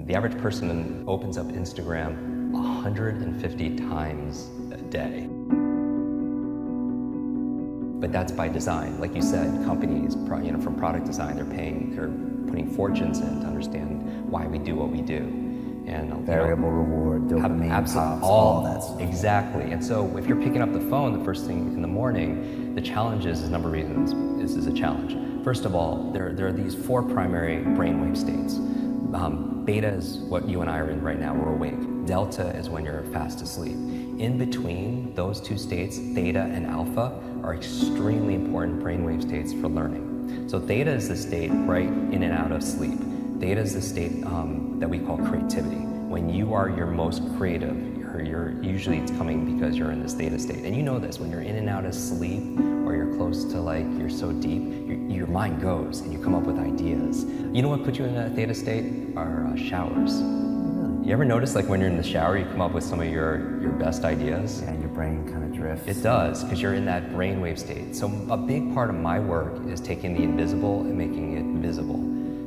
The average person opens up Instagram 150 times a day. But that's by design. Like you said, companies, from product design, they're putting fortunes in to understand why we do what we do. And variable reward, dopamine, pops, all that stuff. Exactly. And so if you're picking up the phone the first thing in the morning, the challenge is a number of reasons. This is a challenge. First of all, there are these 4 primary brainwave states. Beta is what you and I are in right now, we're awake. Delta is when you're fast asleep. In between those 2 states, theta and alpha, are extremely important brainwave states for learning. So theta is the state right in and out of sleep. Theta is the state that we call creativity. When you are your most creative, usually it's coming because you're in this theta state. And you know this, when you're in and out of sleep, or you're close to you're so deep, your mind goes and you come up with ideas. You know what puts you in a theta state? Are showers. Really? You ever notice when you're in the shower, you come up with some of your best ideas? Yeah, your brain kind of drifts. It does, because you're in that brainwave state. So a big part of my work is taking the invisible and making it visible.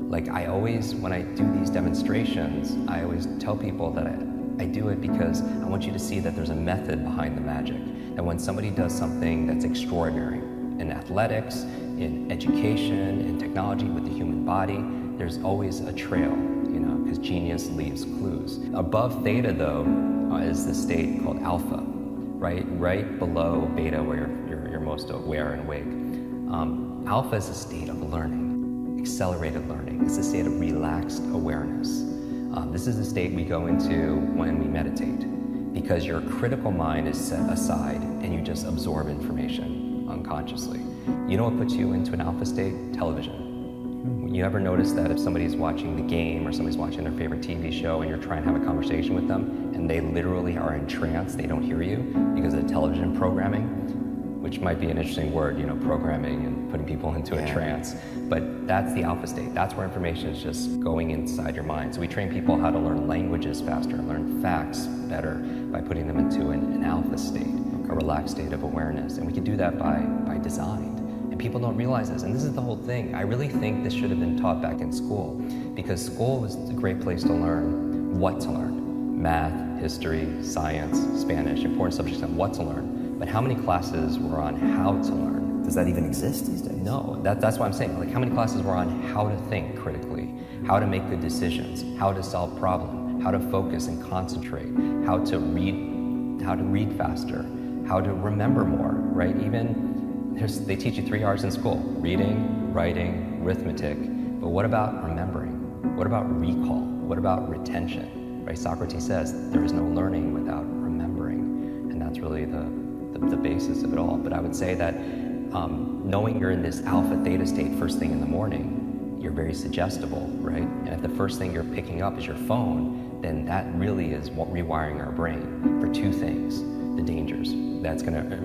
When I do these demonstrations, I always tell people that I do it because I want you to see that there's a method behind the magic. And when somebody does something that's extraordinary in athletics, in education, in technology, with the human body, there's always a trail, because genius leaves clues. Above theta, though, is the state called alpha, right below beta, where you're most aware and awake. Alpha is a state of learning, accelerated learning. It's a state of relaxed awareness. This is the state we go into when we meditate, because your critical mind is set aside and you just absorb information unconsciously. You know what puts you into an alpha state? Television. You ever notice that if somebody's watching the game or somebody's watching their favorite TV show and you're trying to have a conversation with them and they literally are in trance, they don't hear you because of the television programming, which might be an interesting word, programming and putting people into a trance. But that's the alpha state. That's where information is just going inside your mind. So we train people how to learn languages faster, learn facts better by putting them into an alpha state, a relaxed state of awareness. And we can do that by design. And people don't realize this. And this is the whole thing. I really think this should have been taught back in school, because school was a great place to learn what to learn. Math, history, science, Spanish, important subjects on what to learn. But how many classes were on how to learn? Does that even exist these days? No, that's what I'm saying. How many classes were on how to think critically, how to make good decisions, how to solve problems, how to focus and concentrate, how to read faster, how to remember more, right? They teach you 3 R's in school: reading, writing, arithmetic. But what about remembering? What about recall? What about retention? Right? Socrates says there is no learning without remembering, and that's really the basis of it all. But I would say that knowing you're in this alpha theta state first thing in the morning, you're very suggestible, right? And if the first thing you're picking up is your phone, then that really is rewiring our brain for 2 things: the dangers. That's going to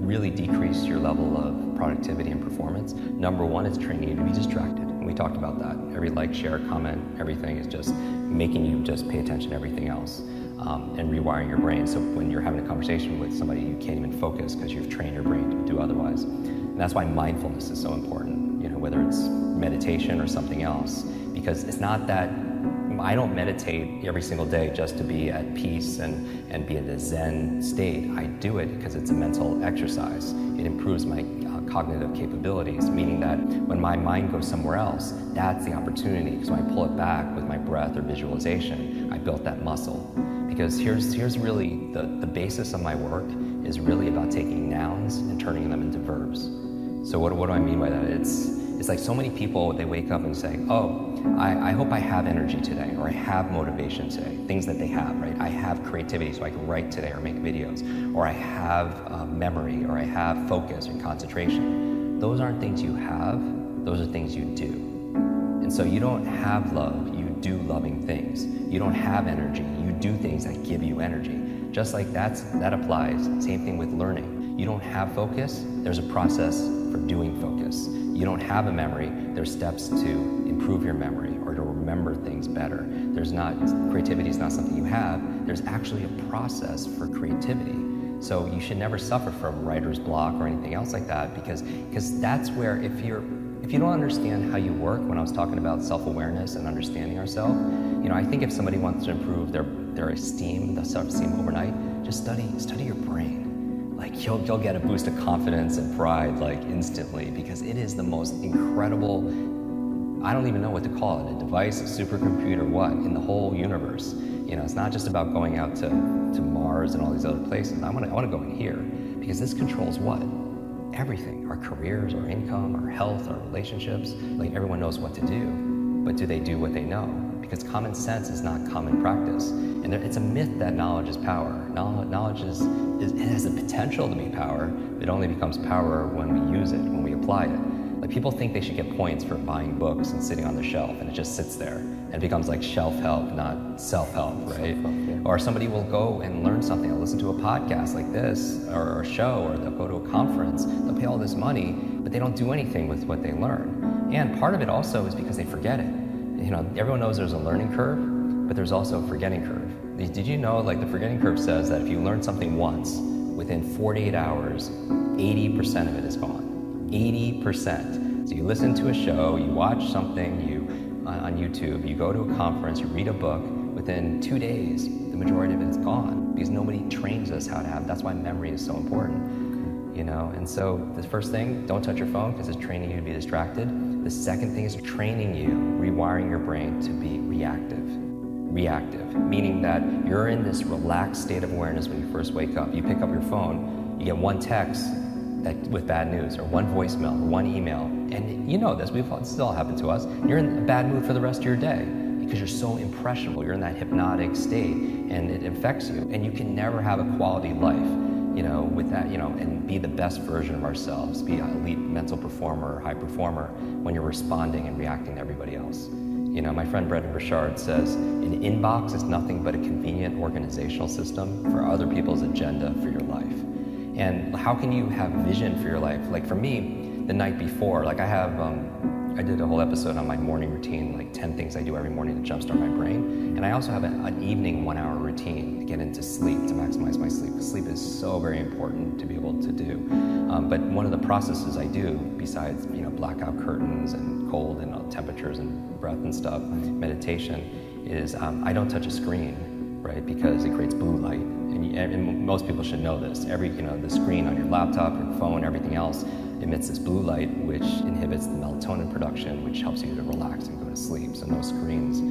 really decrease your level of productivity and performance. Number 1 is training you to be distracted. And we talked about that. Every like, share, comment, everything is just making you just pay attention to everything else, and rewiring your brain. So when you're having a conversation with somebody, you can't even focus because you've trained your brain to do otherwise. And that's why mindfulness is so important, whether it's meditation or something else, because it's not that I don't meditate every single day just to be at peace and be in a Zen state. I do it because it's a mental exercise. It improves my cognitive capabilities, meaning that when my mind goes somewhere else, that's the opportunity. Because when I pull it back with my breath or visualization, I built that muscle. Because here's really the basis of my work is really about taking nouns and turning them into verbs. So what do I mean by that? It's like so many people, they wake up and say, oh, I hope I have energy today, or I have motivation today, things that they have, right? I have creativity so I can write today or make videos, or I have memory, or I have focus and concentration. Those aren't things you have, those are things you do. And so you don't have love, you do loving things. You don't have energy, you do things that give you energy. Just like that applies, same thing with learning. You don't have focus, there's a process for doing focus. You don't have a memory, there's steps to improve your memory or to remember things better. Creativity is not something you have, there's actually a process for creativity. So you should never suffer from writer's block or anything else like that, because that's where if you're if you don't understand how you work, when I was talking about self-awareness and understanding ourselves, I think if somebody wants to improve their esteem, their self-esteem overnight, just study your brain. Like you'll get a boost of confidence and pride like instantly, because it is the most incredible, I don't even know what to call it, a device, a supercomputer, what, in the whole universe. It's not just about going out to Mars and all these other places. I want to go in here, because this controls what? Everything, our careers, our income, our health, our relationships. Like everyone knows what to do, but do they do what they know? Because common sense is not common practice. And it's a myth that knowledge is power. Knowledge it has the potential to be power. It only becomes power when we use it, when we apply it. Like people think they should get points for buying books and sitting on the shelf, and it just sits there. And it becomes like shelf help, not self-help, right? Self-help, yeah. Or somebody will go and learn something, they'll listen to a podcast like this, or a show, or they'll go to a conference, they'll pay all this money, but they don't do anything with what they learn. And part of it also is because they forget it. Everyone knows there's a learning curve, but there's also a forgetting curve. Did you know, like the forgetting curve says that if you learn something once, within 48 hours, 80% of it is gone. 80%. So you listen to a show, you watch something on YouTube, you go to a conference, you read a book, within 2 days, the majority of it is gone, because nobody trains us how to have, that's why memory is so important. And so the first thing, don't touch your phone, because it's training you to be distracted. The second thing is training you, rewiring your brain to be reactive. Reactive, meaning that you're in this relaxed state of awareness when you first wake up. You pick up your phone, you get one text with bad news, or one voicemail, or one email, and this all happened to us. You're in a bad mood for the rest of your day, because you're so impressionable. You're in that hypnotic state, and it affects you. And you can never have a quality life, with that, and be the best version of ourselves, be an elite mental performer or high performer when you're responding and reacting to everybody else. My friend Brendan Burchard says, an inbox is nothing but a convenient organizational system for other people's agenda for your life. And how can you have vision for your life? Like for me, the night before, like I did a whole episode on my morning routine, like 10 things I do every morning to jumpstart my brain. And I also have an evening 1 hour routine to get into sleep, to maximize my sleep. Because sleep is so very important to be able to do. But one of the processes I do, besides blackout curtains and cold and temperatures and breath and stuff, meditation, is I don't touch a screen, right? Because it creates blue light. And most people should know this. The screen on your laptop, your phone, everything else emits this blue light, which inhibits the melatonin production, which helps you to relax and go to sleep. So no screens.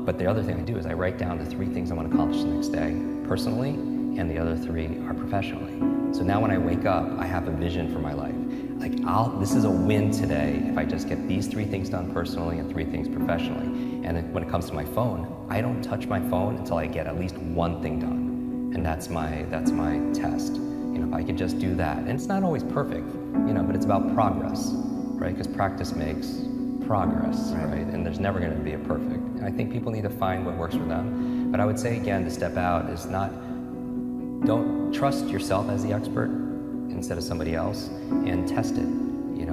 But the other thing I do is I write down the 3 things I want to accomplish the next day personally, and the other 3 are professionally. So now when I wake up, I have a vision for my life. Like this is a win today if I just get these 3 things done personally and 3 things professionally. And when it comes to my phone, I don't touch my phone until I get at least 1 thing done. And that's my test. If I could just do that, and it's not always perfect, but it's about progress, right? Because practice makes progress, right? And there's never going to be a perfect. And I think people need to find what works for them. But I would say again, to step out is don't trust yourself as the expert instead of somebody else, and test it.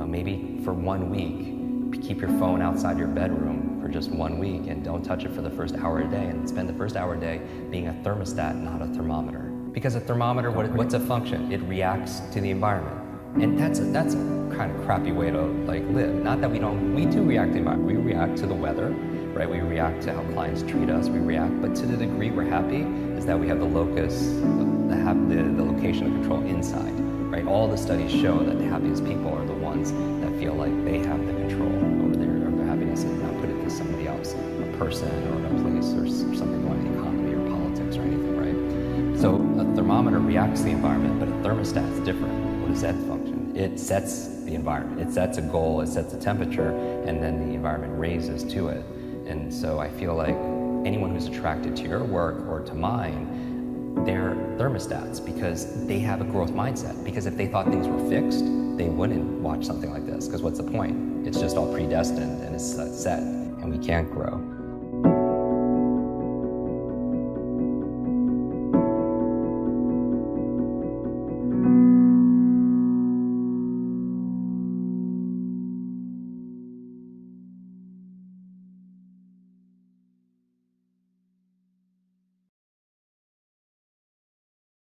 Maybe for 1 week, keep your phone outside your bedroom for just 1 week, and don't touch it for the first hour a day, and spend the first hour a day being a thermostat, not a thermometer. Because a thermometer, what's a function? It reacts to the environment. And that's a kind of crappy way to live. Not that we do react to the environment. We react to the weather, right? We react to how clients treat us, but to the degree we're happy is that we have the locus, the location of control inside, right? All the studies show that the happiest people are the ones that feel like they have the control over their happiness, and not put it to somebody else, a person or a place or something like the economy or politics or anything, right? So a thermometer reacts to the environment, but a thermostat is different. What does that function? It sets the environment. It sets a goal, it sets a temperature, and then the environment raises to it. And so I feel like anyone who's attracted to your work or to mine, they're thermostats, because they have a growth mindset. Because if they thought things were fixed, they wouldn't watch something like this. Because what's the point? It's just all predestined and it's set, and we can't grow.